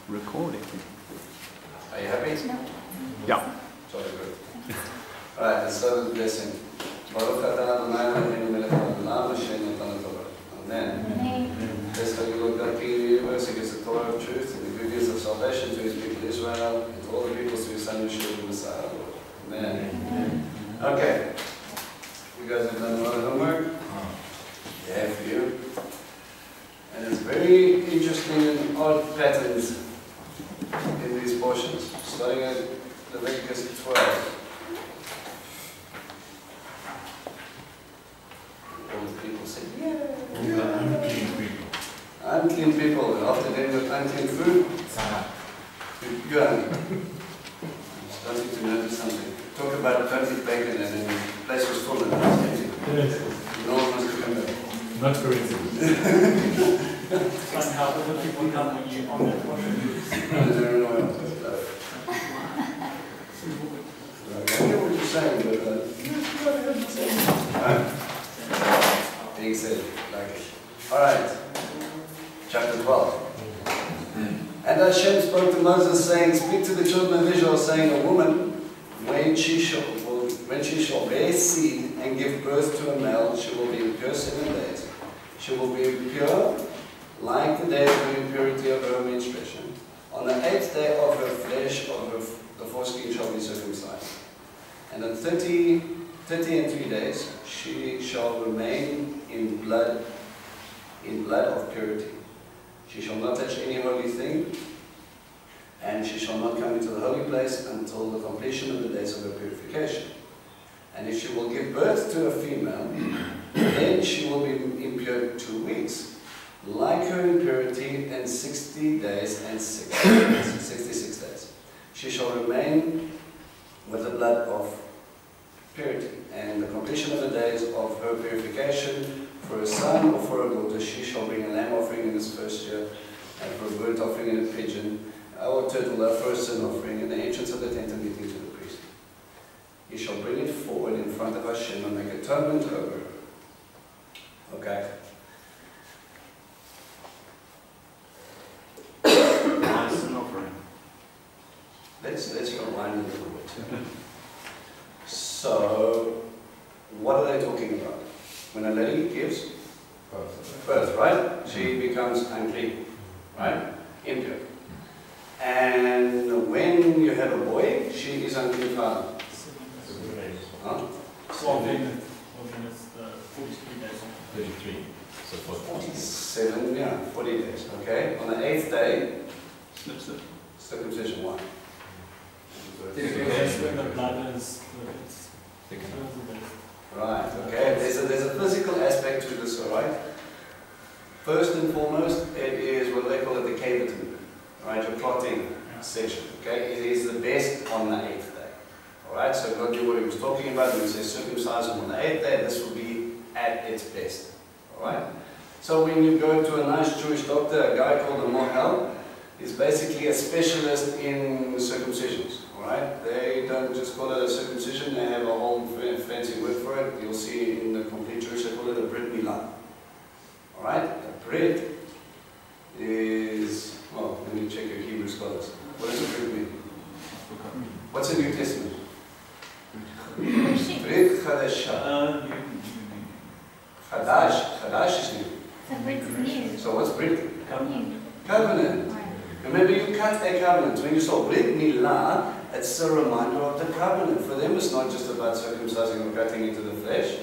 recording. Are you happy? No. Yeah. Sorry, good. Alright, let's start with the blessing. Baruch atah Adonai Eloheinu melech haolam asher natan Torah. Amen. Blessed are you, Lord God, King of the universe, who gives the Torah of truth and the good news of salvation to his people Israel and to all the people through his Son Yeshua the Messiah, Lord. Amen. Okay. You guys have done a lot of homework? Yeah, for you. And there's very interesting and odd patterns in these portions, starting at Leviticus 12. All the people say, yeah. Unclean people. Unclean people, and after them with unclean food, you're hungry. Starting to notice something. Talk about perfect bacon and then the place was full and it was empty. Yes. No one wants to come back. Not coincidence. Somehow other people come when you on that portion. I don't know what I get what you're saying, but being said, like, alright, chapter 12. And Hashem spoke to Moses, saying, speak to the children of Israel, saying, a woman, when she shall bear seed and give birth to a male, she will be impure 7 days. She will be impure like the day of the impurity of her menstruation. On the 8th day of her flesh, the foreskin shall be circumcised. And on 30 and 3 days, she shall remain in blood of purity. She shall not touch any holy thing, and she shall not come into the holy place until the completion of the days of her purification. And if she will give birth to a female, then she will be impure 2 weeks, like her impurity, and 60 days and 66 days. She shall remain with the blood of purity, and the completion of the days of her purification, for a son or for a daughter, she shall bring a lamb offering in his first year, and for a burnt offering and a pigeon, or turtle, for a sin offering, in the entrance of the tent of meeting to the priest. He shall bring it forward in front of Hashem and make atonement over her. Okay. Nice an offering. Let's rewind a little bit. So, what are they talking about? When a lady gives birth, right? She becomes unclean, right? Impure. And when you have a boy, she is unclean father. 7 days. Huh? 12 days. 43 days. 33. So 47, yeah, 40 days, okay? On the 8th day, circumcision, why? That's when the blood is Right, okay, there's a physical aspect to this, alright? First and foremost, it is what they call it the caveton, right? Your clotting session, okay? It is the best on the 8th day, alright? So God knew what he was talking about when he says circumcise on the 8th day, this will be at its best, alright? So when you go to a nice Jewish doctor, a guy called a mohel, is basically a specialist in circumcisions, alright? They don't just call it a circumcision, they have a whole fancy word for it. You'll see in the complete Jewish, they call it a brit milah. Alright? A brit is, well, let me check your Hebrew scholars. What does a brit mean? What's the New Testament? Brit Chadasha. Chadash is new. So Brit is new. So what's brit? New. Covenant. Right. Remember, you cut a covenant. When you saw Brit Milah, it's a reminder of the covenant. For them, it's not just about circumcising or cutting into the flesh.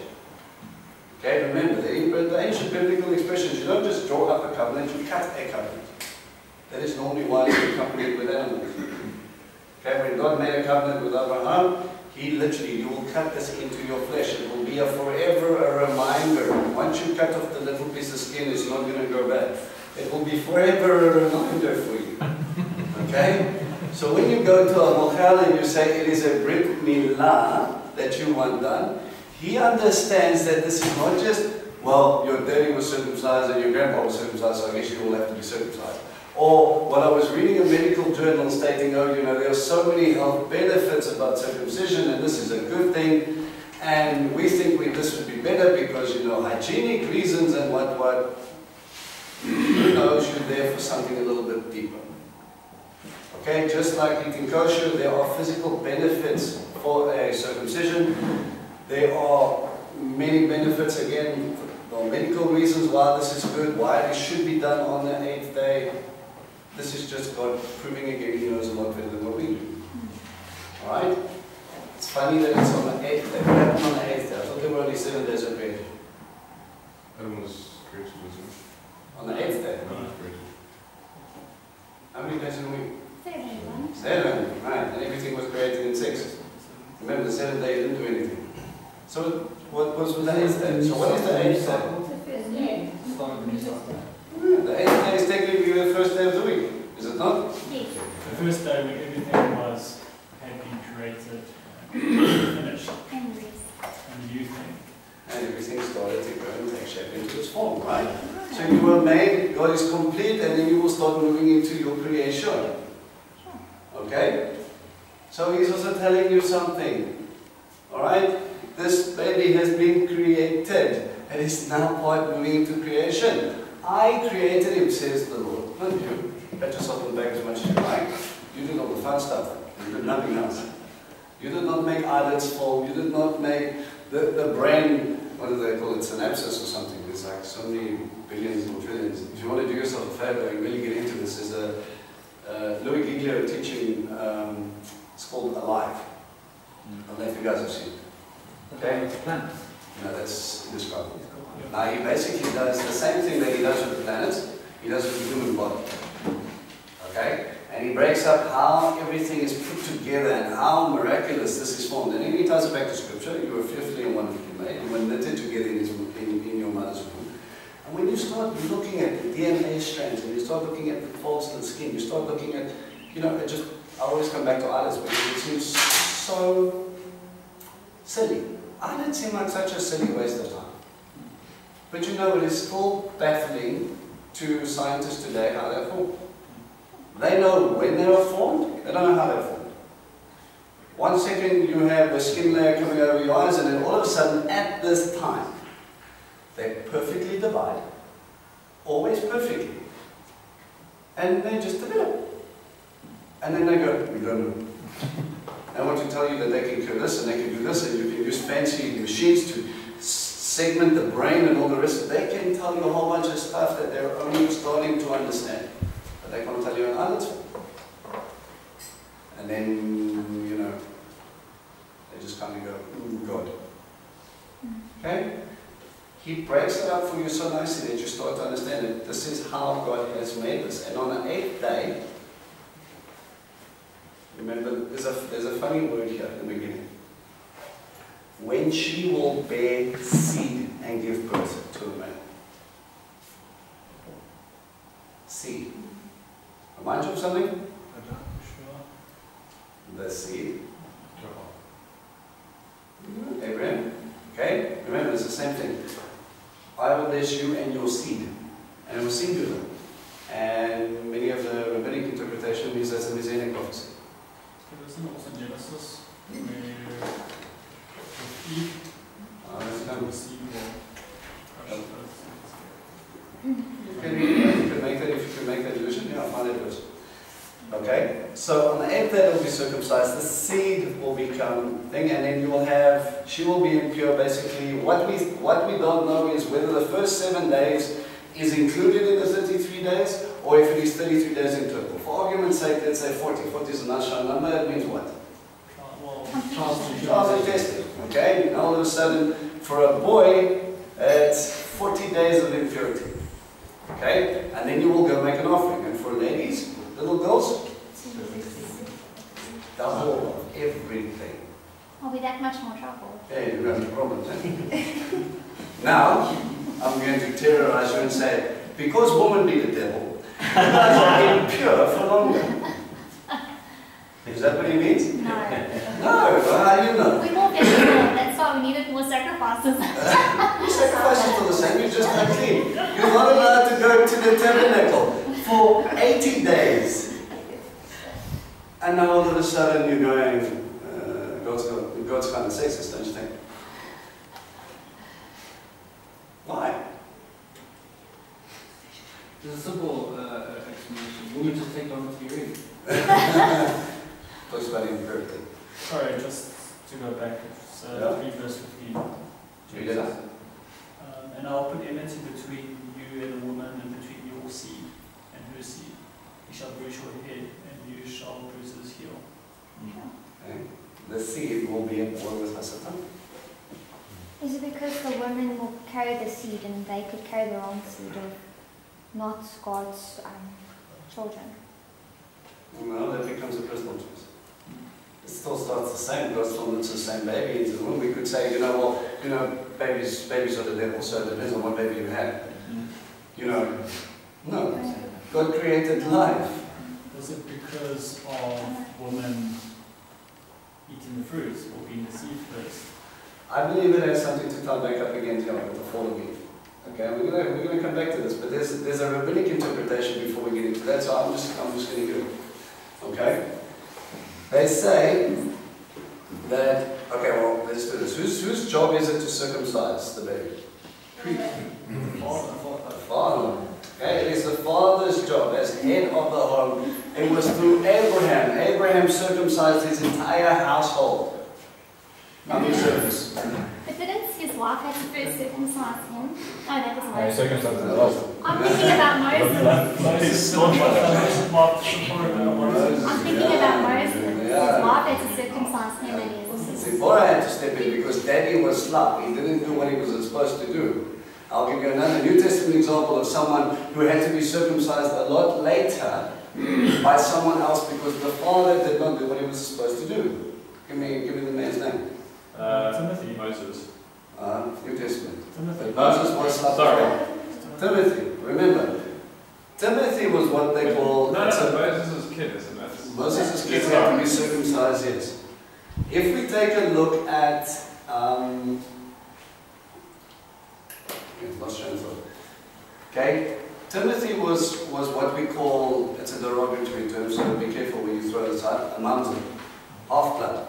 Okay, remember, the ancient biblical expressions, you don't just draw up a covenant, you cut a covenant. That is normally why it's accompanied with animals. Okay, when God made a covenant with Abraham, he literally, you will cut this into your flesh. It will be forever a reminder. Once you cut off the little piece of skin, it's not going to go bad. It will be forever a reminder for you. Okay? So when you go to a mochel and you say it is a brit milah that you want done, he understands that this is not just, well, your daddy was circumcised and your grandpa was circumcised, so I guess you all have to be circumcised. Or what I was reading a medical journal stating, oh, you know, there are so many health benefits about circumcision and this is a good thing, and we think this would be better because, you know, hygienic reasons and what. Who knows, you're there for something a little bit deeper. Okay, just like eating kosher, there are physical benefits for a circumcision. There are many benefits, again, for medical reasons why this is good, why it should be done on the 8th day. This is just God proving again He knows a lot better than what we do. Alright? It's funny that it's on the 8th day. What happened on the 8th day? I thought there were only 7 days of creation. Adam was created, wasn't On the 8th day. he? No, created. How many days in a week? 7. 7. Right. And everything was created in 6. Remember, the 7th day didn't do anything. So what was the 8th day? So what is the 8th day? The 8th day is technically the first day of the week. Is it not? Yes. The first day when everything had been created, finished, And rest. and the new thing. And everything started to go and take shape into its form, right? So you were made, God is complete, and then you will start moving into your creation. Okay? So He's also telling you something. Alright? This baby has been created, and is now part moving into creation. I created him, says the Lord. Not you. Pat yourself on the back as much as you like. You did all the fun stuff. You did nothing else. You did not make eyelids fall. You did not make the brain, what do they call it, synapses or something. There's like so many billions and trillions. If you want to do yourself a favor and really get into this, there's a Louis Giglio teaching, it's called Alive. I don't know if you guys have seen it. Okay? No, that's indescribable. Now he basically does the same thing that he does with the planets, he does with the human body. Okay? And he breaks up how everything is put together and how miraculous this is formed. And then he ties it back to Scripture. You were fearfully and wonderfully made. You were knitted together in your mother's womb. And when you start looking at the DNA strands, and you start looking at the folds in the skin, you start looking at, you know, it just, I always come back to eyelids because it seems so silly. Eyelids seem like such a silly waste of time. But you know, it is still baffling to scientists today how they're formed. They know when they are formed, they don't know how they're formed. 1 second you have a skin layer coming over your eyes, and then all of a sudden, at this time, they perfectly divide, always perfectly. And they just develop. And then they go, we don't know. I want to tell you that they can do this and they can do this, and you can use fancy machines to segment the brain and all the rest. They can tell you a whole bunch of stuff that they're only starting to understand. But they can't tell you an eyelid's form. And then, you know, they just kind of go, ooh, God. Okay? He breaks it up for you so nicely that you start to understand that this is how God has made this. And on the 8th day, remember, there's a funny word here at the beginning. When she will bear seed and give birth to a man. Seed. Remind you of something? The seed. Abraham. Okay? Remember, it's the same thing. I will bless you and your seed. And it was singular. And many of the rabbinic interpretation means that's a messianic prophecy. Isn't also Genesis where with Eve was seed You can make that, if you can make that illusion, yeah, find that verse. Okay? So on the 8th day it will be circumcised, the seed will become thing, and then you will have, she will be impure basically. What we don't know is whether the first 7 days is included in the 33 days, or if it is 33 days in total. For argument's sake, let's say 40. 40 is a natural number, that means what? Trials and testing. Okay? Now all of a sudden, for a boy, it's 40 days of impurity. Okay? And then you will go make an offering. And for ladies, little girls, double of everything. I'll be that much more trouble. Okay, you have a problem, eh? Now, I'm going to terrorize you and say, because woman be the devil, you guys are impure for longer. Is that what he means? No. No, well, how do you know? We're more physical, that's why we needed more sacrifices. Your sacrifices are the same, you're just unclean. You're not allowed to go to the tabernacle for 80 days. And now all of a sudden you're going, God's kind of sexist, don't you think? Why? There's a simple explanation. You need to take on the theory. Talks about empirically. Sorry, just to go back, it's Yeah. 3 verse 15. Read it out. And I'll put enmity between you and the woman, and between your seed and her seed. He shall bruise your head, and you shall bruise his heel. Okay. The seed will be at war with Satan. Is it because the women will carry the seed and they could carry the wrong seed of not God's children? No, that becomes a personal choice. It still starts the same, goes from it's the same baby into the womb. We could say, babies are the devil, so it depends on what baby you had. No. God created life. Was it because of women eating the fruit or being deceived first? I believe it has something to tie back up again here with the fall of Eve. Okay, we're gonna come back to this, but there's a rabbinic interpretation before we get into that, so I'm just gonna do it. Okay? They say that, okay, well, let's do this. Whose job is it to circumcise the baby? Father. Okay, it is the father's job as head of the home. It was through Abraham. Abraham circumcised his entire household. How many servants? But didn't his wife have to first circumcise him? No, that was Yeah, Moses. circumstances as well. I'm thinking about Moses. Moses not I'm thinking about Moses. Yeah. His wife had to circumcise him and his sister. Zipporah had to step in because daddy was slack. He didn't do what he was supposed to do. I'll give you another New Testament example of someone who had to be circumcised a lot later by someone else because the father did not do what he was supposed to do. Give me the man's name. Timothy. Moses. New Testament. Timothy. But Moses was slack. Sorry. Timothy, remember. Timothy was what they call... Moses' kid, isn't it? Moses' kids had to be circumcised, yes. If we take a look at... lost train of thought. Okay, Timothy was what we call, it's a derogatory term, so be careful when you throw this out, a mamzer, half-blood.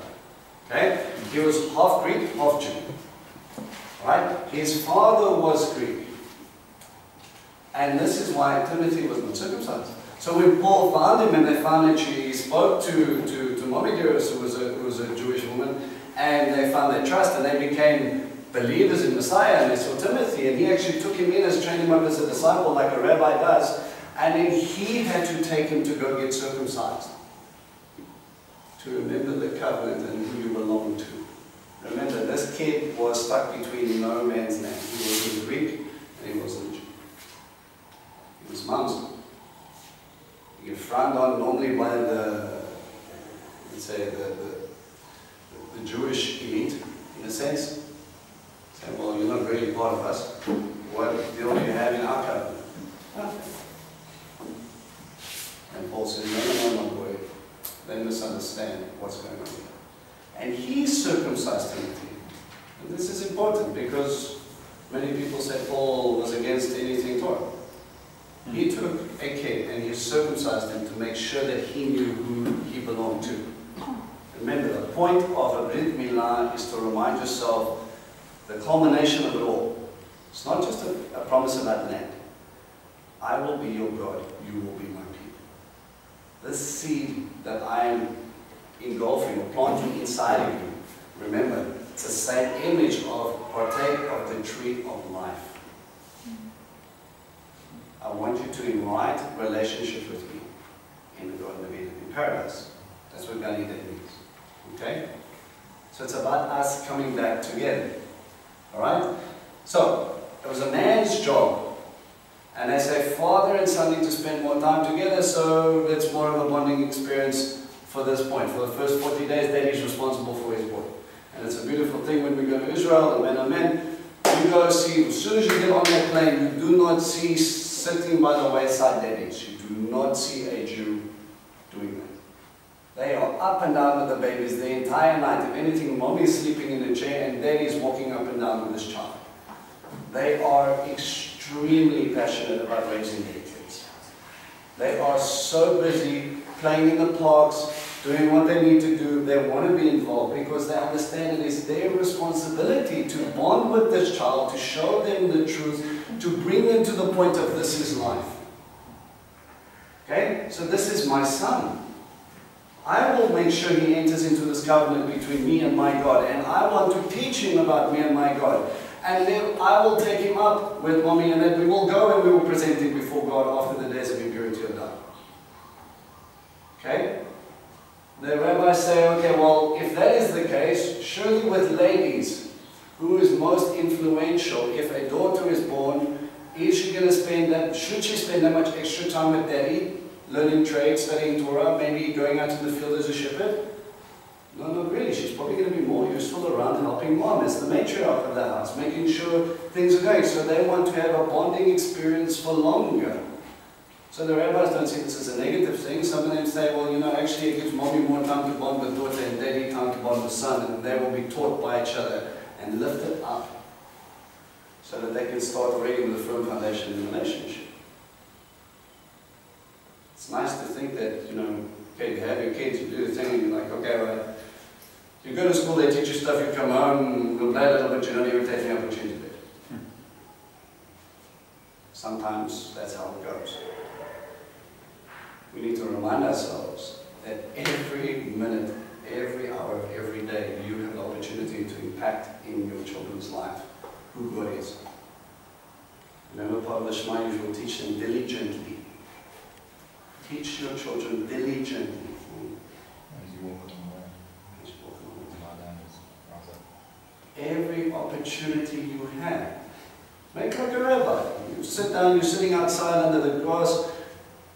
Okay, he was half Greek, half Jew. Right? His father was Greek. And this is why Timothy was not circumcised. So when Paul found him and they found that he spoke to Mommy Dearest, who was a Jewish woman, and they found their trust and they became believers in Messiah, and they saw Timothy, and he actually took him in as trained him up as a disciple like a rabbi does, and then he had to take him to go get circumcised. To remember the covenant and who you belong to. Remember, this kid was stuck between no man's land. He wasn't Greek and he wasn't Jew. He was Muslim. You get frowned on normally by the, let's say, the Jewish elite, in a sense. Say, well, you're not really part of us. What deal do you have in our covenant? Nothing. And Paul says, no, my boy. They misunderstand what's going on here. And he circumcised Timothy. And this is important because many people say Paul was against anything Torah. He took a kid and he circumcised him to make sure that he knew who he belonged to. Remember, the point of a Brit Milah is to remind yourself the culmination of it all. It's not just a promise about land. I will be your God, you will be my people. This seed that I am engulfing or planting inside of you, remember, it's the same image of partake of the tree of life. I want you to invite relationship with me in the Garden of Eden, in paradise. That's what Gan Eden means. Okay? So it's about us coming back together. Alright? So, it was a man's job. And they say father and son need to spend more time together, so that's more of a bonding experience for this point. For the first 40 days, daddy's responsible for his boy. And it's a beautiful thing when we go to Israel, and men are men. You go see, as soon as you get on that plane, you do not see sitting by the wayside daddies. You do not see a Jew doing that. They are up and down with the babies the entire night. If anything, mommy is sleeping in a chair and daddy's walking up and down with his child. They are extremely passionate about raising their kids. They are so busy playing in the parks, doing what they need to do. They want to be involved because they understand it is their responsibility to bond with this child, to show them the truth, to bring them to the point of this is life. Okay? so this is my son. I will make sure he enters into this covenant between me and my God, and I want to teach him about me and my God. And then I will take him up with mommy, and then we will go and we will present him before God after the days of impurity are done. Okay? The rabbis say, okay, well, if that is the case, surely with ladies, who is most influential, if a daughter is born, is she going to spend that, should she spend that much extra time with daddy, learning trade, studying Torah, maybe going out to the field as a shepherd? No, not really. She's probably going to be more useful around helping mom as the matriarch of the house, making sure things are going. So they want to have a bonding experience for longer. So the rabbis don't see this as a negative thing. Some of them say, well, you know, actually it gives mommy more time to bond with daughter and daddy time to bond with son, and they will be taught by each other and lifted up so that they can start already with a firm foundation in the relationship. It's nice to think that, you know, okay, you have your kids, you do the thing, and you're like, okay, right, you go to school, they teach you stuff, you come home, we'll play a little bit, you're not irritating up and change a bit. Sometimes that's how it goes. We need to remind ourselves that every minute, every hour, every day, you have the opportunity to impact in your children's life who God is. Remember, part of the Shema, you will teach them diligently. Teach your children diligently. As you walk along the way. As you walk along the way. Lie down, just rise up. Every opportunity you have. Make like a rabbi. You sit down, you're sitting outside under the grass,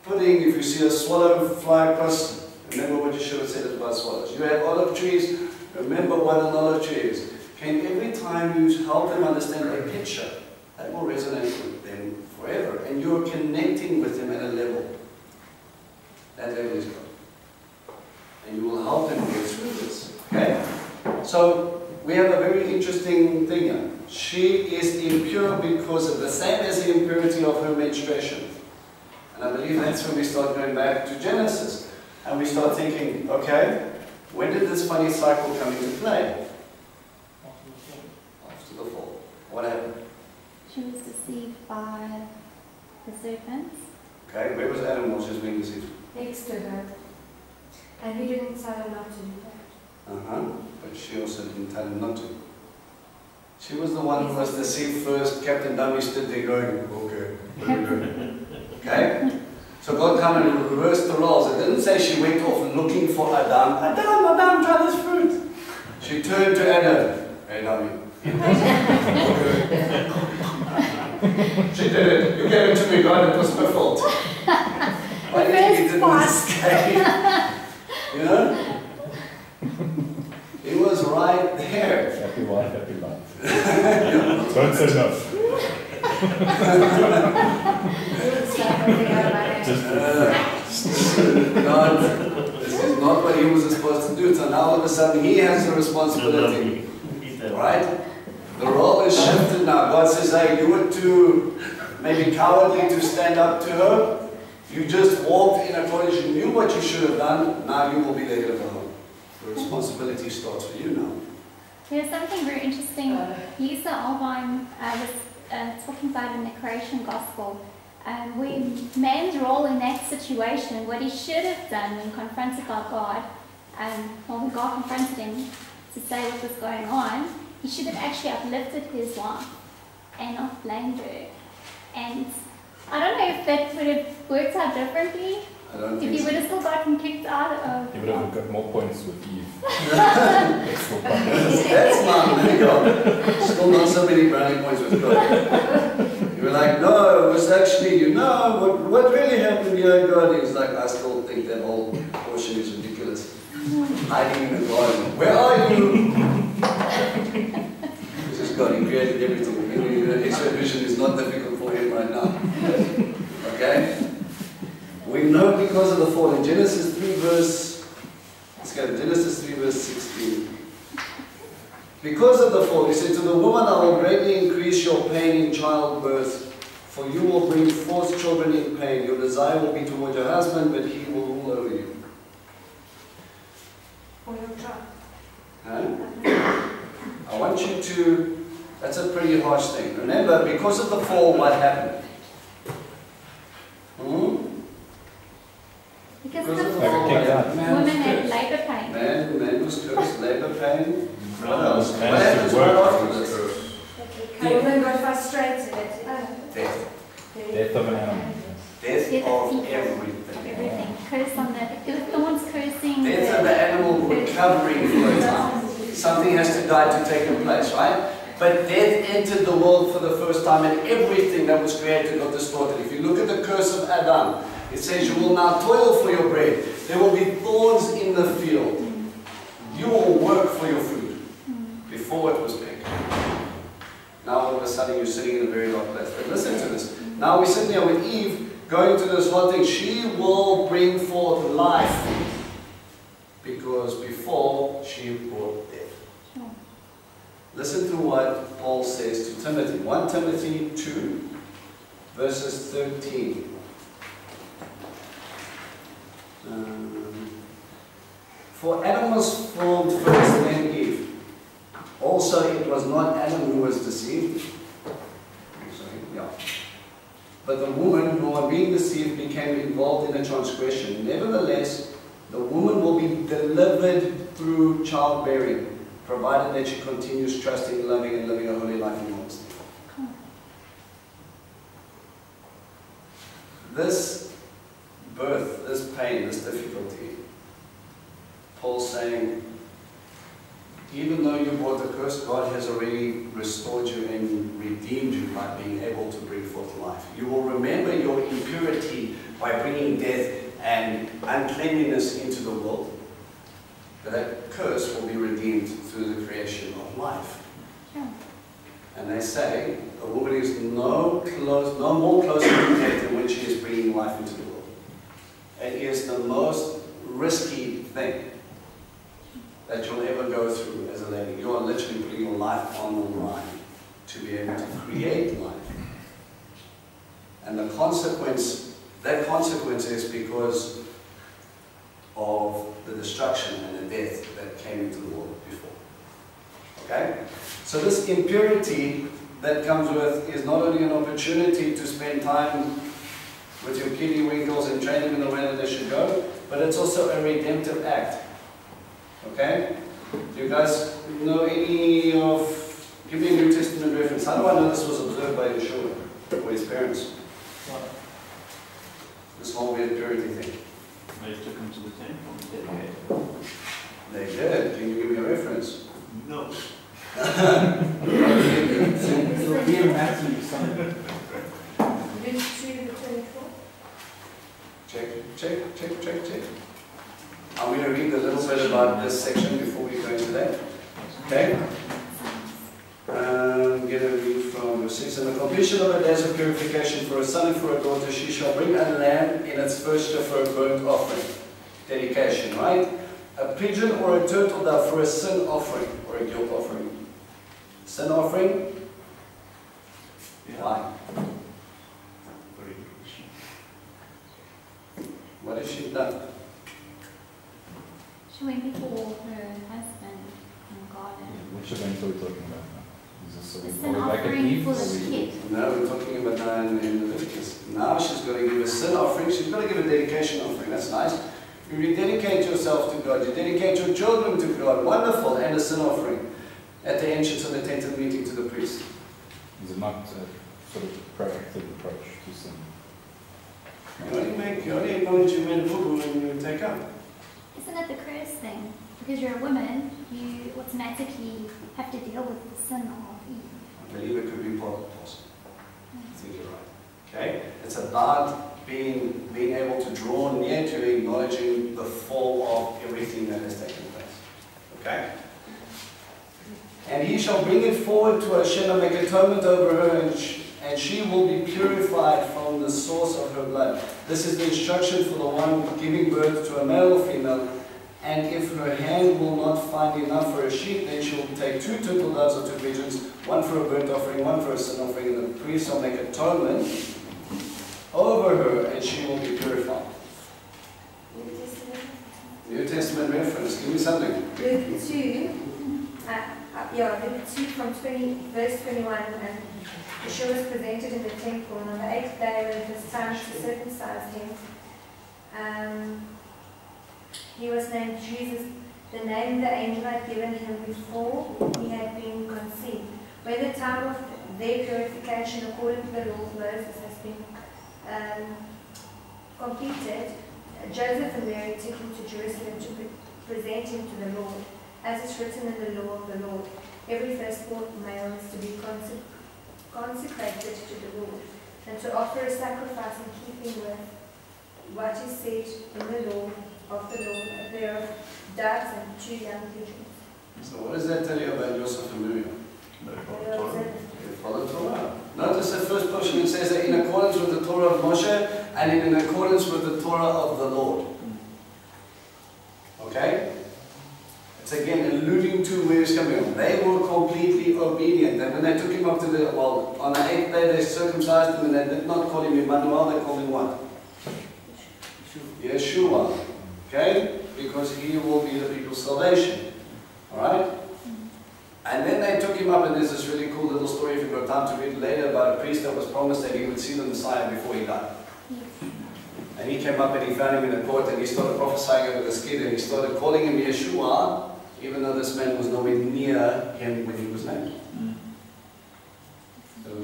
pudding, if you see a swallow fly across, remember what you should have said about swallows. You have olive trees, remember what an olive tree is. Okay, every time you help them understand a picture, that will resonate with them forever. And you're connecting with them at a level. That level is God. And you will help them get through this. Okay? So, we have a very interesting thing here. She is impure because of the same as the impurity of her menstruation. And I believe that's when we start going back to Genesis. And we start thinking, okay, when did this funny cycle come into play? After the fall. What happened? She was deceived by the serpents. Okay, where was Adam while she was being deceived? Next to her. And he didn't tell her not to do that. But she also didn't tell him not to. She was the one who was deceived first. Captain Dummy stood there going, okay, what are we doing? Okay? So God came and reversed the roles. It didn't say she went off looking for Adam. Adam, try this fruit. She turned to Adam. Hey, Dummy. She did it. You gave it to me, God. It was my fault. Why did you didn't escape? You know? It was right there. Happy wife, happy life. Don't say no. God, this is not what he was supposed to do. So now all of a sudden he has the responsibility. Right? The role is shifted now. God says, hey, you were too maybe cowardly to stand up to her. You just walked in accordance. You knew what you should have done. Now you will be the head of the home. The responsibility starts for you now. There's something very interesting. Lisa Alvine was talking about in the creation gospel. When man's role in that situation, what he should have done when confronted by God, when God confronted him to say what was going on, he should have actually uplifted his wife and not blamed her. And I don't know if that would have worked out differently. If he would have still gotten kicked out of... He would have got more points with Eve. That's not legal. Still not so many brownie points with God. You were like, no, it was actually, you know, what really happened here, God? He was like, I still think that whole portion is ridiculous. Hiding in the garden. Where are you? This is God. He created everything. Extra vision is not difficult for him right now. Okay? We know because of the fall. In Genesis 3 verse, let's go to Genesis 3 verse 16. Because of the fall, he said, to the woman I will greatly increase your pain in childbirth, for you will bring forth children in pain. Your desire will be toward your husband, but he will rule over you. For your child. Huh? I want you to, that's a pretty harsh thing. Remember, because of the fall, what happened? Because Because of the before, Like a king. women had labour pain. Man was cursed, labor pain. What else? Man What happens should right work. after this? A woman got frustrated at Death. Death of an animal. Death Death of of people. everything. Everything. Curse on the thorns cursing. Death of the animal recovering for a time. Something has to die to take a place, right? But death entered the world for the first time and everything that was created got distorted. If you look at the curse of Adam, it says you will now toil for your bread. There will be thorns in the field. You will work for your food. Before it was big. Now all of a sudden you're sitting in a very low place. But listen to this. Now we're sitting here with Eve going to this whole thing. She will bring forth life. Because before she brought death. Listen to what Paul says to Timothy. 1 Timothy 2, verses 13. For Adam was formed first, then Eve. Also, it was not Adam who was deceived. But the woman who, on being deceived, became involved in a transgression. Nevertheless, the woman will be delivered through childbearing, provided that she continues trusting, loving, and living a holy life in honesty. This birth, this pain, this difficulty, Paul's saying, even though you brought the curse, God has already restored you and redeemed you by being able to bring forth life. You will remember your impurity by bringing death and uncleanliness into the world. But that curse will be redeemed through the creation of life. And they say a woman is no more closer to death than when she is bringing life into the world. It is the most risky thing that you'll ever go through as a lady. You are literally putting your life on the line to be able to create life. And the consequence, that consequence is because of the destruction and the death that came into the world before. Okay? So this impurity that comes with is not only an opportunity to spend time with your kiddie winkles and train them in the way that they should go, but it's also a redemptive act. Okay? Do you guys know any of... Give me a New Testament reference. How do I know this was observed by Yeshua or his parents? This whole weird purity thing. They took him to the temple and dedicated. They did. Can you give me a reference? No. It'll be in Matthew somewhere. Luke 2:24. Check. I'm going to read a little bit about this section before we go into that. Okay? I'm going to read from verse 6. In the completion of her days of purification for a son and for a daughter, she shall bring a lamb in its first year for a burnt offering. Dedication, right? A pigeon or a turtle dove for a sin offering or a guilt offering. Sin offering? Why? What has she done? She went before her husband in the garden. Which event are we talking about now? Is this The a sin offering for the kid. No, we're talking about now in Leviticus. Now she's got to give a sin offering. She's got to give a dedication offering. That's nice. You rededicate yourself to God. You dedicate your children to God. Wonderful. And a sin offering at the entrance of the tent of meeting to the priest. Is it not a sort of proactive approach to sin? You only acknowledge you made a boo-boo when you take up. Isn't it the curse thing? Because you're a woman, you automatically have to deal with the sin of Eve. I believe it could be part of the parcel. I think you're right. Okay? It's about being able to draw near to acknowledging the fall of everything that has taken place. Okay? And he shall bring it forward to Hashem and make atonement over her, and she will be purified from the source of her blood. This is the instruction for the one giving birth to a male or female. And if her hand will not find enough for a sheep, then she will take 2 turtle doves or 2 pigeons, one for a burnt offering, one for a sin offering, and the priest shall make atonement over her, and she will be purified. New Testament reference. Give me something. Luke 2, Luke 2 from verse 21, and Yeshua was presented in the temple, and on the 8th day when it was time to circumcise him, He was named Jesus, the name the angel had given him before he had been conceived. When the time of their purification according to the law of Moses has been completed, Joseph and Mary took him to Jerusalem to present him to the Lord. As is written in the law of the Lord, every firstborn male is to be consecrated to the Lord, and to offer a sacrifice in keeping with what is said in the law of the Lord, a pair of doves and 2 young pigeons. So what does that tell you about Joseph and Miriam? They follow Torah. Notice the first portion, it says that in accordance with the Torah of Moshe and in accordance with the Torah of the Lord. Okay? It's again alluding to where he's coming from. They were completely obedient. And when they took him up to the, well, on the 8th day they circumcised him, and they did not call him Emmanuel, they called him what? Yeshua. Okay? Because he will be the people's salvation. Alright? And then they took him up, and there's this really cool little story, if you've got time to read later, about a priest that was promised that he would see the Messiah before he died. And he came up and he found him in the court, and he started prophesying over this kid, and he started calling him Yeshua, even though this man was nowhere near him when he was named. So it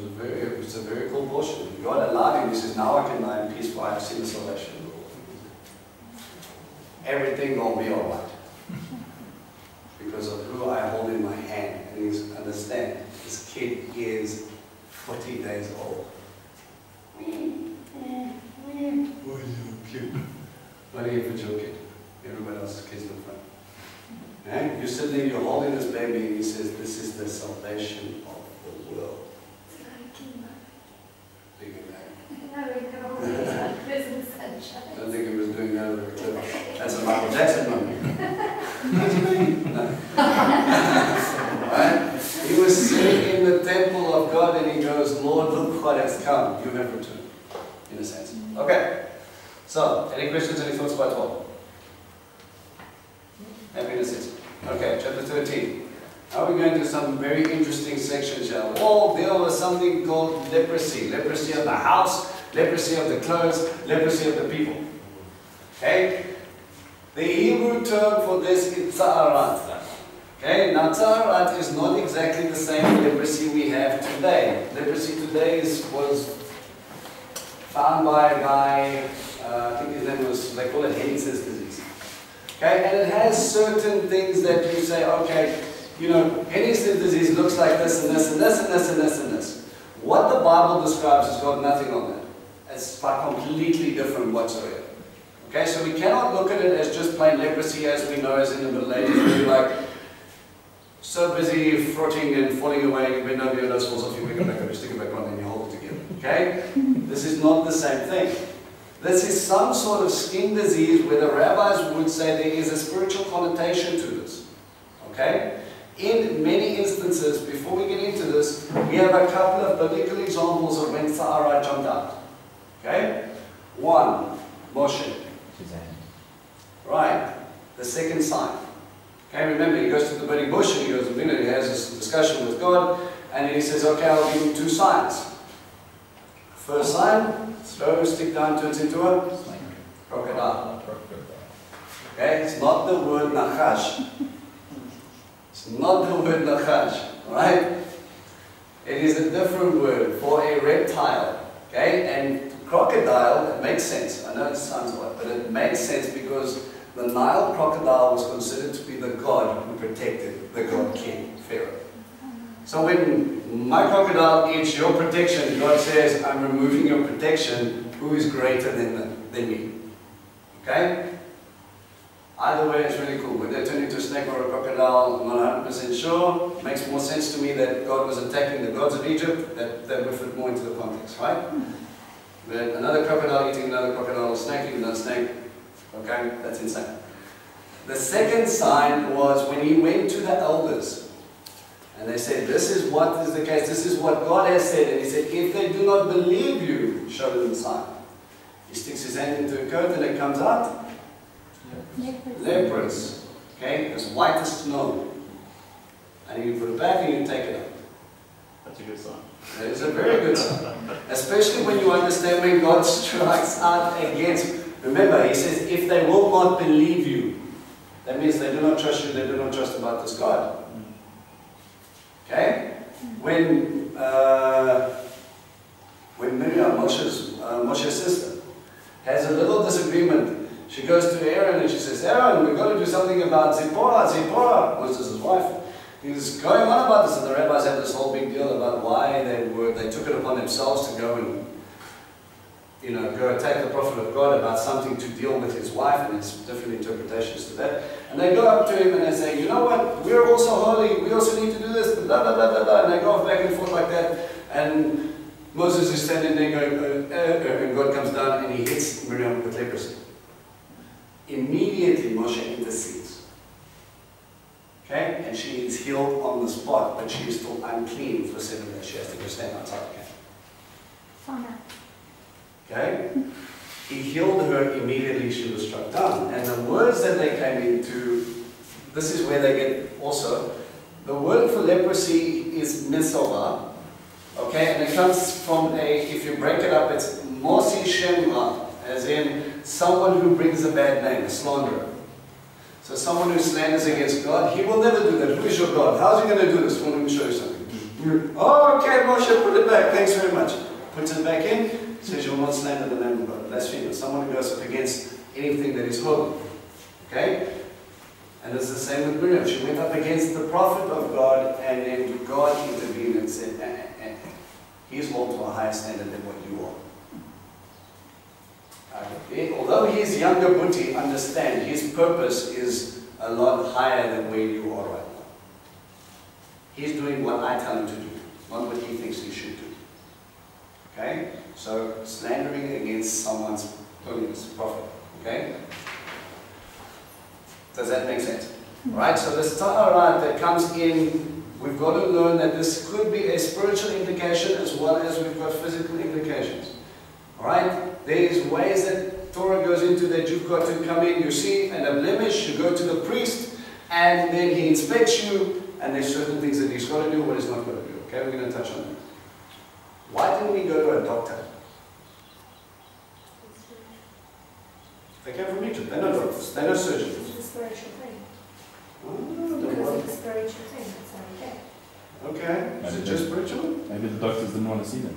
was a very cool portion. God allowed him, he says, now I can lie in peace, for I have seen the salvation of the Lord. Everything will be alright. Because of who I hold in my hand. And you understand, this kid is 40 days old. What are you for joking? Everybody else's kids look fine. Okay? You sit there, you're holding this baby, and he says, this is the salvation of the world. Big and I don't think he was doing that over a clip. That's a Michael Jackson moment. What do you mean? No. Right? He was sitting in the temple of God, and he goes, Lord, look what has come. You have returned. In a sense. Okay. So, any questions, any thoughts about 12? Happiness. Okay, chapter 13. Now we're going to some very interesting sections here. All deal with something called leprosy. Leprosy of the house, leprosy of the clothes, leprosy of the people. Okay? The Hebrew term for this is tza'arat. Okay? Now tza'arat is not exactly the same leprosy we have today. Leprosy today was found by a guy, I think his name was, they call it Hennigs's disease. Okay? And it has certain things that you say, okay, you know, Hennigs's disease looks like this and this and this and this and this and this. What the Bible describes has got nothing on that. It's completely different whatsoever. Okay, so we cannot look at it as just plain leprosy as we know as in the Middle Ages, where you're like so busy frotting and falling away, you bend over your nose falls off, you pick it back up, you stick it back on, and you hold it together. Okay? This is not the same thing. This is some sort of skin disease where the rabbis would say there is a spiritual connotation to this. Okay? In many instances, before we get into this, we have a couple of biblical examples of when tza'arat jumped out. Okay? One, Moshe. Right? The second sign. Okay, remember, he goes to the burning bush and he goes, you know, he has this discussion with God, and then he says, okay, I'll give him 2 signs. First sign, throw a stick down, turns into a crocodile. Okay, it's not the word nachash. It's not the word nachash, right? It is a different word for a reptile. Okay, and crocodile, it makes sense. I know it sounds odd, but it makes sense because the Nile crocodile was considered to be the god who protected the god king, Pharaoh. So when my crocodile eats your protection, God says, I'm removing your protection. Who is greater than me? Okay? Either way, it's really cool. Whether they turn into a snake or a crocodile, I'm not 100% sure. It makes more sense to me that God was attacking the gods of Egypt. That would fit more into the context, right? But another crocodile eating another crocodile, a snake eating another snake. Okay, that's insane. The second sign was when he went to the elders. And they said, this is what is the case. This is what God has said. And he said, if they do not believe you, show them the sign. He sticks his hand into a coat and it comes out. Leprous. Okay, as white as snow. And you put it back and you take it out. That's a good sign. That is a very good sign. Especially when you understand when God strikes out against. Remember, he says, if they will not believe you. That means they do not trust you, they do not trust about this God. Okay? When Miriam, Moshe's sister, has a little disagreement, she goes to Aaron and she says, Aaron, we've got to do something about Zipporah, Moses' wife. He's going on about this, and the rabbis have this whole big deal about why they took it upon themselves to go and go attack the prophet of God about something to deal with his wife, and there's different interpretations to that. And they go up to him and they say, you know what, we're also holy, we also need to do this, blah, blah, blah, blah, blah, and they go off back and forth like that, and Moses is standing there going, and God comes down and he hits Miriam with leprosy. Immediately Moshe intercedes. Okay? And she is healed on the spot, but she is still unclean for 7 days. She has to go stand outside the camp. Okay? He healed her immediately she was struck down. And the words that they came into, this is where they get also, the word for leprosy is mesova. Okay? And it comes from if you break it up, it's mosi shemra, as in someone who brings a bad name, a slanderer. So someone who slanders against God, he will never do that. Who is your God? How's he going to do this? Well, let me show you something. Oh, okay, Moshe, put it back. Thanks very much. Puts it back in, says you will not slander the name of God. Blasphemer. Someone who goes up against anything that is holy. Okay? And it's the same with Miriam. She went up against the prophet of God, and then God intervened and said, he's held to a higher standard than what you are. Although he's younger Buti, understand his purpose is a lot higher than where you are right now. He's doing what I tell him to do, not what he thinks he should do. Okay? So slandering against someone's holiness, prophet. Okay? Does that make sense? Right? So this ta'arat that comes in, we've got to learn that this could be a spiritual implication as well as we've got physical implications. Alright? There's ways that Torah goes into that you've got to come in, you see, and a blemish, you go to the priest, and then he inspects you, and there's certain things that he's got to do, what he's not got to do. Okay, we're going to touch on that. Why didn't we go to a doctor? They came from Egypt. They're not doctors. They're not surgeons. It's a spiritual thing. Oh, Because it's a spiritual thing. That's okay. okay. Is it just spiritual? Maybe the doctors didn't want to see them.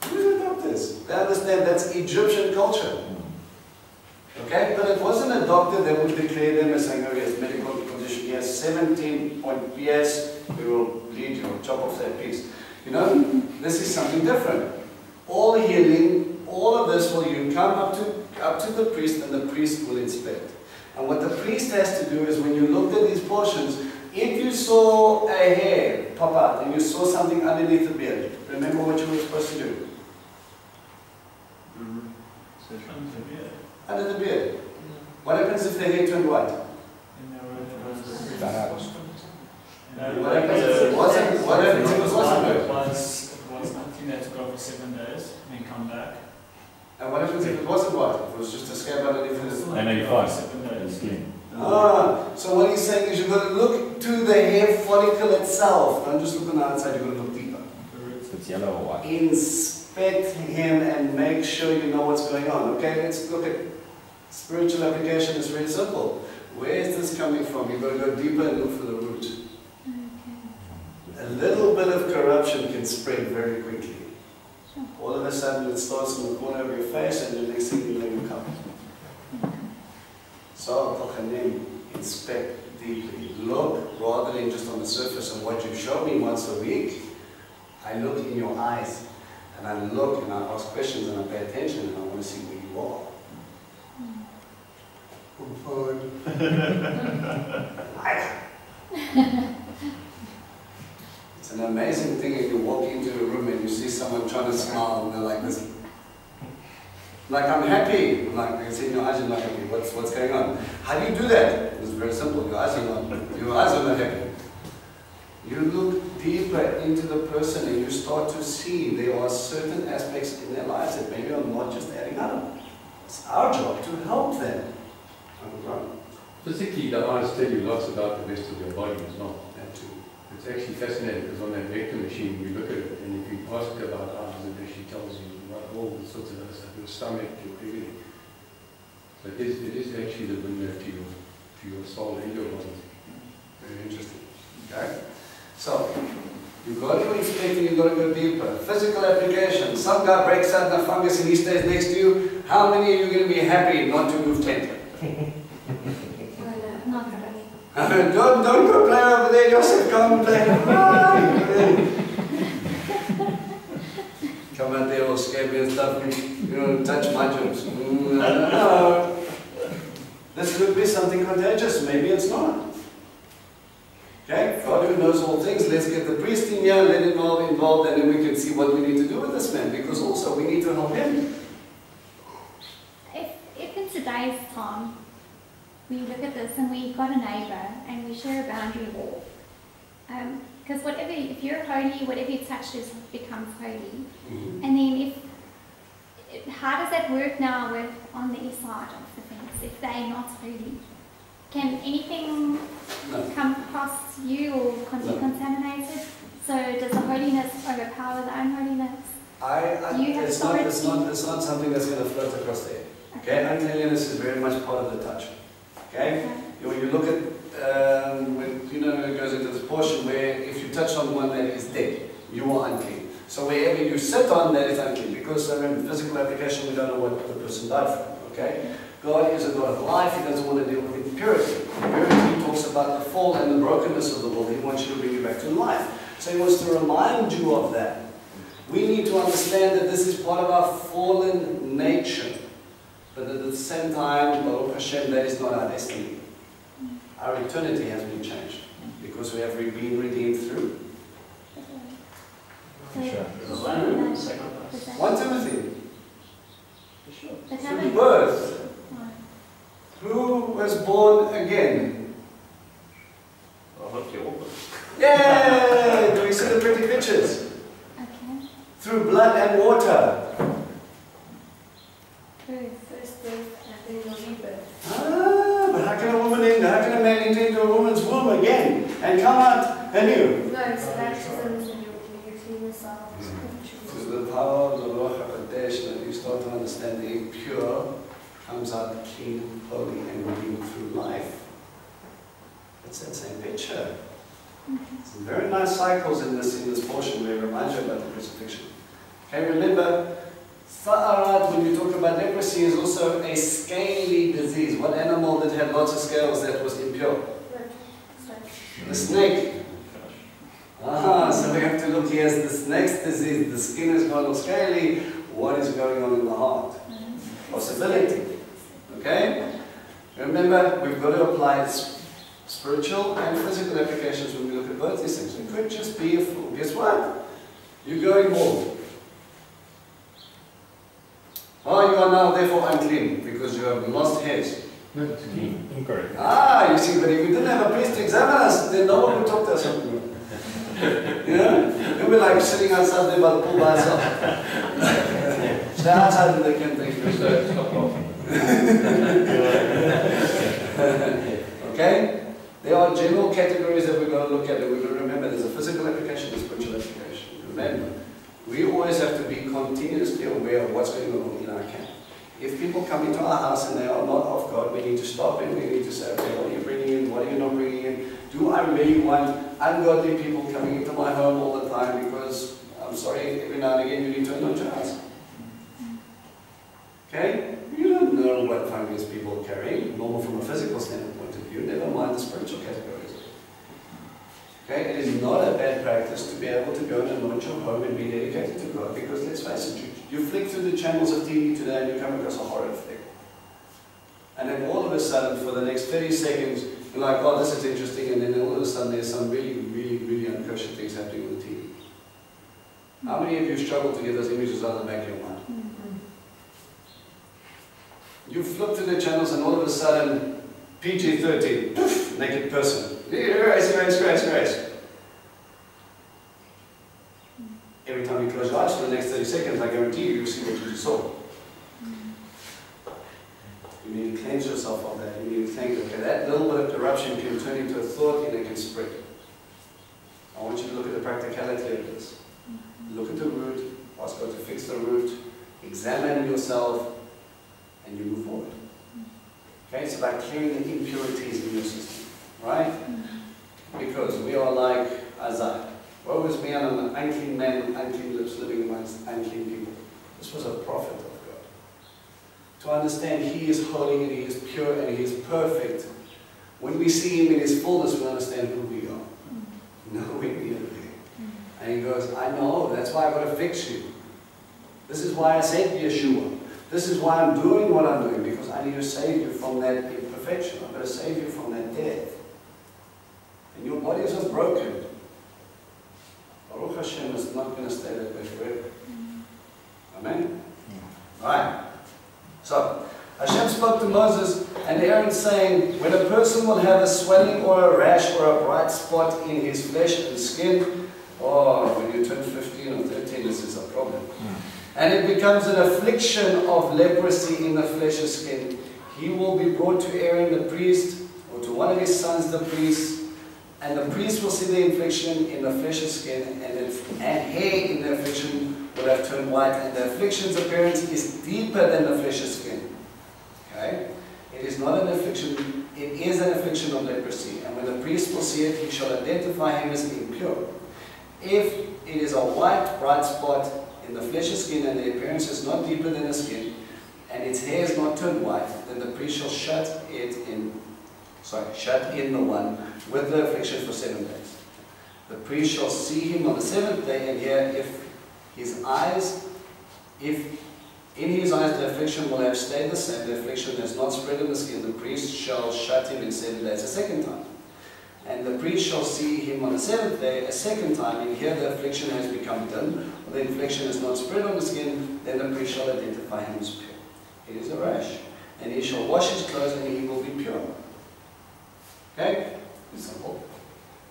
Who are the doctors? They understand that's Egyptian culture. Okay? But it wasn't a doctor that would declare them as saying, oh, he has medical condition, he has 17 point, yes, we will bleed you, chop off that piece. You know, this is something different. All healing, all of this will you come up to the priest, and the priest will inspect. And what the priest has to do is when you looked at these portions, if you saw a hair pop out and you saw something underneath the beard, remember what you were supposed to do? Under the beard. What happens if the hair turned white? What happens if it wasn't? What happens if it wasn't good? It was nothing that took over 7 days, then come back. And what happens if it wasn't white? It was just a scab underneath it. I know you're fine. 7 days. It's clean. So what he's saying is you've got to look to the hair follicle itself. Don't just look on the outside, you've got to look deeper. If it's yellow or white. Inspect him and make sure you know what's going on. Okay, let's look at spiritual application. It's very simple. Where is this coming from? You've got to go deeper and look for the root. A little bit of corruption can spread very quickly. All of a sudden it starts in the corner of your face, and the next thing you know you come. So, inspect deeply. Look rather than just on the surface of what you show me once a week. I look in your eyes, and I look and I ask questions and I pay attention, and I want to see where you are. It's an amazing thing if you walk into a room and you see someone trying to smile and they're like this. Like, I'm happy. I'm like, I can see in your eyes you're not happy. What's going on? How do you do that? It's very simple. Your eyes are not happy. You look deeper into the person and you start to see there are certain aspects in their lives that maybe are not just adding up. It's our job to help them. Physically, the eyes tell you lots about the rest of your body as well. That too. It's actually fascinating because on that vector machine, you look at it, and if you ask about eyes, it actually tells you about all sorts of other stuff, your stomach, your everything. So it is actually the window to to your soul and your body. Very interesting. Okay? So, you've got to inspect and you've got to go deeper. Physical application. Some guy breaks out in a fungus and he stays next to you. How many of you are going to be happy not to move 10? Not really. Don't go play over there, Joseph. Come and play. Come out there all scare me and stuff. You don't touch my jokes. No. This could be something contagious. Maybe it's not. Okay? God who knows all things, let's get the priest in here, let him involved, and then we can see what we need to do with this man, because also we need to help him. If in today's time we look at this and we've got a neighbour and we share a boundary wall, because whatever, if you're holy, whatever you touch becomes holy. Mm-hmm. And then how does that work now with on the east side of the fence if they're not holy? Can anything come past you or be contaminated? So does the holiness overpower the unholiness? You have it's not something that's going to float across there. Okay? Uncleanliness is very much part of the touch. Okay? When you look at, when it goes into this portion where if you touch on one that is dead, you are unclean. So wherever you sit on, that is unclean. Because in physical application, we don't know what the person died from. Okay? God is a God of life. He doesn't want to deal with impurity. Impurity talks about the fall and the brokenness of the world. He wants you to bring you back to life. So he wants to remind you of that. We need to understand that this is part of our fallen nature. But at the same time, Baruch Hashem, that is not our destiny. Our eternity has been changed. Because we have been redeemed through. So, 1 Timothy. but Through birth. Who was born again? Well, hopefully all of them. Yay! Do we see the pretty pictures? Okay. Through blood and water. First birth and then your rebirth. But how can a man enter into a woman's womb again and come out anew? No, it's baptisms and you clean yourself. Through the power of the Ruach HaKodesh, that you start to understand the impure comes out clean, holy, and redeemed through life. It's that same picture. Some very nice cycles in this portion where it reminds you about the crucifixion. Okay, remember, Sa'arat, when you talk about leprosy, is also a scaly disease. What animal that had lots of scales that was impure? The snake. So we have to look here as this next disease. The skin is gone all scaly. What is going on in the heart? Possibility. Okay? Remember, we've got to apply spiritual and physical applications when we look at both these things. It could just be a fool. Guess what? You're going bald. Oh, you are now therefore unclean because you have lost hairs. No, it's clean. Incorrect. You see, but if we didn't have a priest to examine us, then no one would talk to us. You'll be like sitting outside there by the pool by yourself. Stay outside and they can take you. Stop laughing. Okay? There are general categories that we've got to look at, and we've got to remember there's a physical application and a spiritual application. Remember, we always have to be continuously aware of what's going on in our camp. If people come into our house and they are not of God, we need to stop and we need to say, okay, what are you bringing in? What are you not bringing in? Do I really want ungodly people coming into my home all the time? Because, I'm sorry, every now and again you need to anoint your house. Okay? You don't know what fungus people are carrying, normal from a physical standpoint of view, never mind the spiritual categories. Okay? It is not a bad practice to be able to go and anoint your home and be dedicated to God, because let's face it, you flick through the channels of TV today and you come across a horror thing. And then all of a sudden, for the next 30 seconds, you're like, oh, this is interesting, and then all of a sudden there's some really, really, really unkosher things happening on the TV. How many of you struggle to get those images out of the back of your mind? You flip through the channels and all of a sudden, PG-13, poof, naked person. Grace. Every time you close your eyes for the next 30 seconds, I guarantee you, you'll see what you just saw. You need to cleanse yourself of that. You need to think, okay, that little bit of corruption can turn into a thought and it can spread. I want you to look at the practicality of this. Look at the root, ask God to fix the root, examine yourself, and you move forward. Okay, it's about clearing the impurities in your system, right? Because we are like Isaiah. Woe is me, and I'm an unclean man with unclean lips living amongst unclean people. This was a prophet of God. To understand He is holy and He is pure and He is perfect. When we see Him in His fullness, we understand who we are. Nowhere near there. And He goes, I know, that's why I've got to fix you. This is why I sent Yeshua. This is why I'm doing what I'm doing, because I need to save you from that imperfection. I'm going to save you from that death. And your body is just broken. Baruch Hashem is not going to stay that way forever. Amen? Alright. So, Hashem spoke to Moses and Aaron saying, when a person will have a swelling or a rash or a bright spot in his flesh and skin, when you turn 15 or 13, this is a problem. And it becomes an affliction of leprosy in the flesh and skin, he will be brought to Aaron the priest, or to one of his sons the priest, and the priest will see the affliction in the flesh and skin, and hair in the affliction will have turned white, and the affliction's appearance is deeper than the flesh and skin. Okay? It is not an affliction, it is an affliction of leprosy, and when the priest will see it, he shall identify him as impure. If it is a white, bright spot in the flesh and skin, and the appearance is not deeper than the skin, and its hair is not turned white, then the priest shall shut in the one with the affliction for 7 days. The priest shall see him on the 7th day, and here if in his eyes the affliction will have stayed the same, the affliction has not spread in the skin, the priest shall shut him in 7 days a second time. And the priest shall see him on the 7th day a second time, and here the affliction has become dim, or the affliction has not spread on the skin, then the priest shall identify him as pure. It is a rash, and he shall wash his clothes, and he will be pure. Okay? It's simple.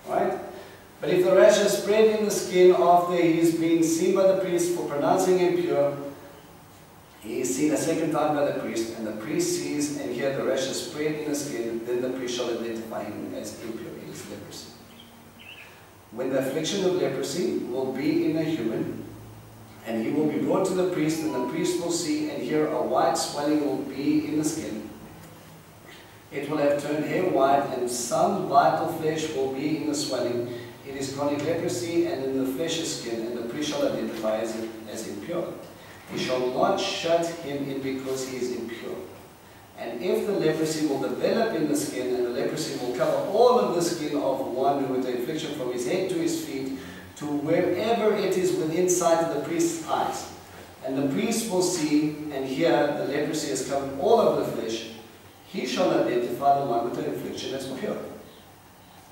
Right? But if the rash has spread in the skin after he is being seen by the priest for pronouncing him pure, he is seen a second time by the priest, and the priest sees, and here the rash has spread in the skin, then the priest shall identify him as impure. It is leprosy. When the affliction of leprosy will be in a human, and he will be brought to the priest, and the priest will see, and here a white swelling will be in the skin. It will have turned hair white, and some vital flesh will be in the swelling. It is chronic leprosy, and in the flesh is skin, and the priest shall identify as impure. He shall not shut him in because he is impure. And if the leprosy will develop in the skin, and the leprosy will cover all of the skin of one with the affliction from his head to his feet, to wherever it is within sight of the priest's eyes, and the priest will see, and here the leprosy has covered all of the flesh, he shall identify the one with the affliction as pure.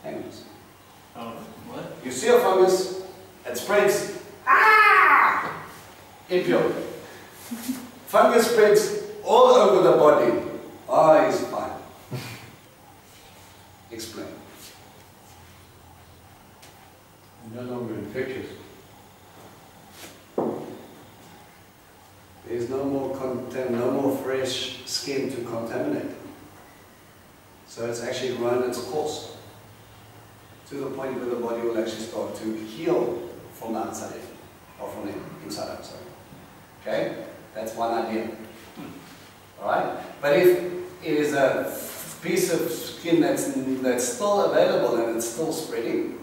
Hang on. Oh, what? You see a fungus, it spreads, impure. Fungus spreads all over the body. He's fine. Explain. No longer infectious. There's no more fresh skin to contaminate. So it's actually run its course to the point where the body will actually start to heal from the outside in, or from the inside out. Sorry. Okay, that's one idea. All right, but if it is a piece of skin that's still available and it's still spreading,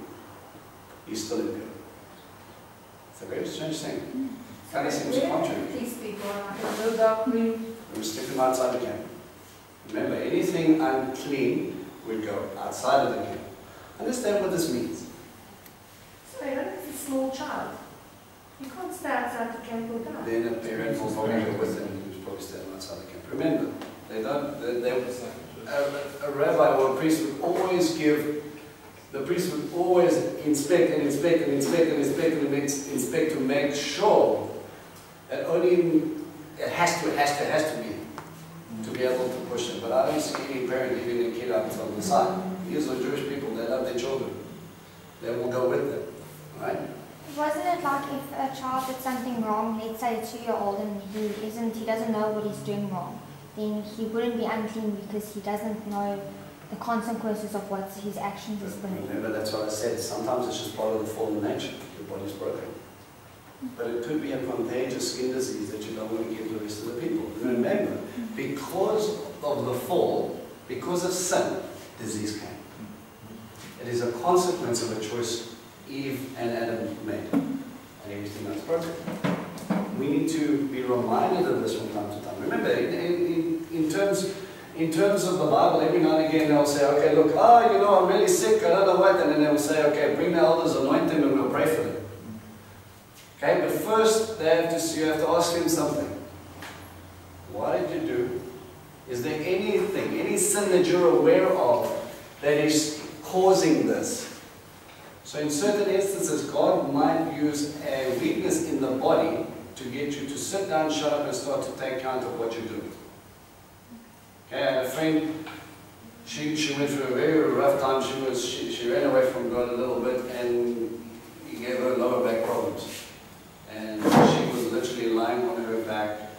he's still impure. It's a very strange thing. Kind of seems contrary. These people are like a real dark room. We stick them outside the camp. Remember, anything unclean would go outside of the camp. Understand what this means? Sorry, what if it's a small child? You can't stay outside the camp all day. Then a parent will probably go with them who's probably standing outside the camp. Remember, a rabbi or a priest would always inspect and inspect and inspect and inspect and inspect to make sure that only it has to be able to push them. But I don't see any parent leaving a kid out on the side. These are Jewish people, they love their children. They will go with them. Right? Wasn't it like if a child did something wrong, let's say a 2-year-old, and he doesn't know what he's doing wrong, then he wouldn't be unclean because he doesn't know the consequences of what his actions is going to be. Remember, that's what I said. Sometimes it's just part of the fallen nature. Your body's broken. But it could be a contagious skin disease that you don't want to give the rest of the people. Remember, because of the fall, Because of sin, disease came. It is a consequence of a choice Eve and Adam made. And everything that's broken. We need to be reminded of this from time to time. Remember, in terms of the Bible, every now and again they'll say, okay, look, I'm really sick, I don't know what, and then they'll say, okay, bring the elders, anoint them, and we'll pray for them. Okay, but first you have to ask him something. What did you do? Is there anything, any sin that you're aware of that is causing this? So in certain instances, God might use a weakness in the body to get you to sit down, shut up, and start to take count of what you're doing. Okay, I had a friend, she went through a very rough time. She ran away from God a little bit, and he gave her lower back problems. And she was literally lying on her back,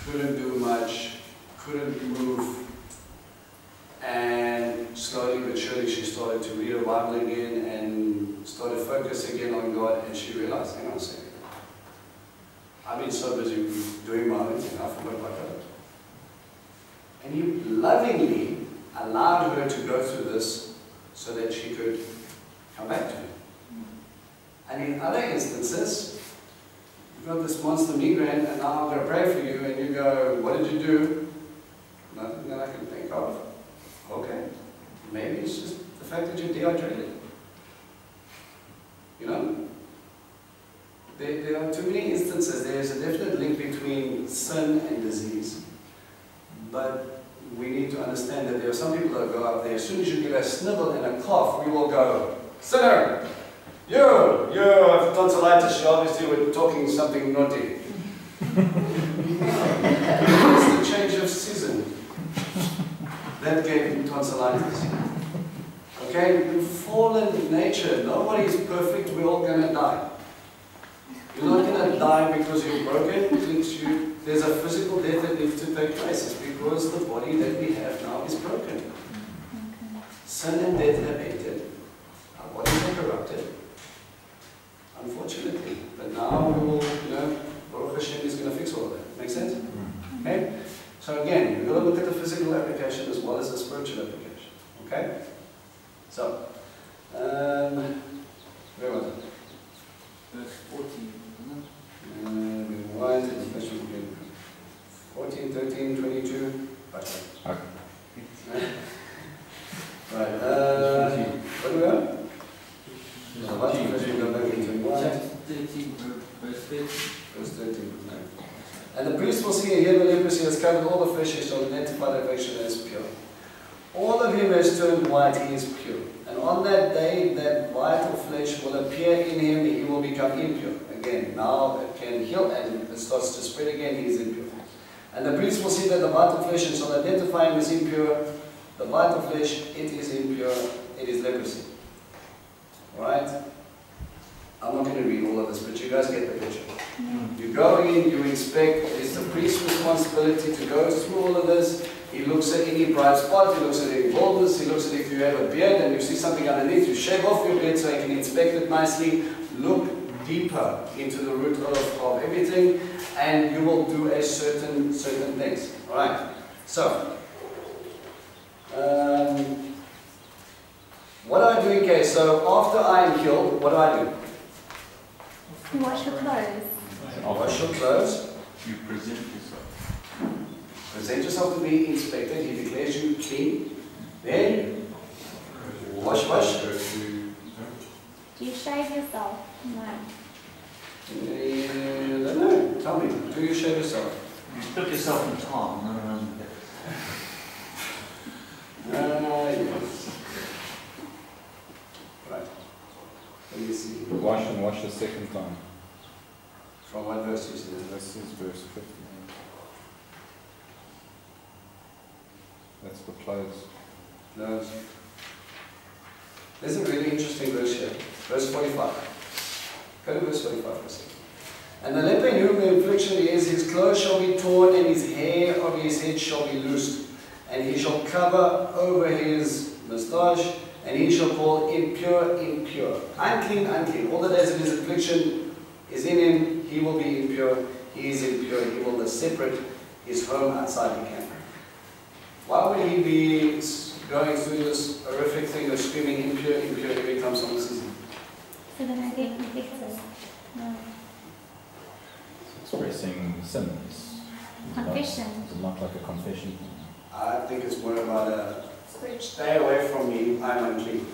couldn't do much, couldn't move. And slowly but surely she started to read her Bible again and started focusing again on God, and she realized, hang on a second, I've been so busy doing my own thing, I forgot about God. And he lovingly allowed her to go through this so that she could come back to him. And in other instances, you've got this monster migraine, and now I'm going to pray for you, and you go, what did you do? Nothing that I can think of. Okay, maybe it's just the fact that you're dehydrated. You know? There are too many instances. There's a definite link between sin and disease. But we need to understand that there are some people that go up there, as soon as you get a snivel and a cough, we will go, sinner! You have tonsillitis, you obviously were talking something naughty. It's the change of season that gave him tonsillitis. Okay, fallen nature, nobody is perfect, we're all going to die. You're not going to die because you're broken. There's a physical death that needs to take place. It's because the body that we have now is broken. Sin and death have entered. Our bodies are corrupted. Unfortunately. But now we will, Baruch Hashem is going to fix all of that. Make sense? Okay? So again, we've got to look at the physical application as well as the spiritual application. Okay? So, where was it? Verse 14, isn't it? 14, 13, 22. Okay. Right. What do we have? Chapter 13, verse 13. Verse 13. And the priest will see and hear the leprosy has covered all the flesh, he shall identify the affection as pure. All of him has turned white, he is pure. And on that day, that vital flesh will appear in him, he will become impure. Again, now it can heal and it starts to spread again, he is impure. And the priest will see that the vital flesh and shall identify him as impure. The vital flesh, it is impure, it is leprosy. Alright? I'm not going to read all of this, but you guys get the picture. You go in, you inspect, it's the priest's responsibility to go through all of this. He looks at any bright spot, he looks at any baldness, he looks at if you have a beard and you see something underneath, you shave off your beard so he can inspect it nicely. Look deeper into the root of everything, and you will do a certain things. Alright, so what do I do in case? So after I am healed, what do? You wash your clothes. Wash your clothes. You present yourself. Present yourself to be inspected. He declares you clean. Then wash. Do you shave yourself? No. No. Tell me, do you shave yourself? You put yourself in tar, no, Yes. Right. Let me see. Wash and wash the second time. From what verse is it? This is verse 15. That's for clothes. Clothes. There's a really interesting verse here. Verse 45. Go to verse 45 for a second. And the leper in whom the affliction is, his clothes shall be torn, and his hair of his head shall be loosed. And he shall cover over his moustache, and he shall call impure, impure. Unclean, unclean. All the days of his affliction is in him, he will be impure. He is impure. He will separate his home outside the camp. Why would he be going through this horrific thing of screaming impure, impure every time someone sees him? So they don't get convicted. No. Expressing sins. Confession. It's not like a confession. I think it's more about a stay away from me, I'm unclean.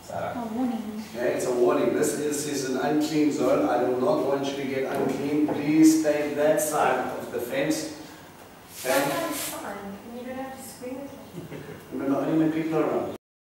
A warning. Okay, it's a warning. This is an unclean zone. I do not want you to get unclean. Please stay that side of the fence. Okay? Sometimes it's fine. You don't have to scream at them. Remember, only when people are around.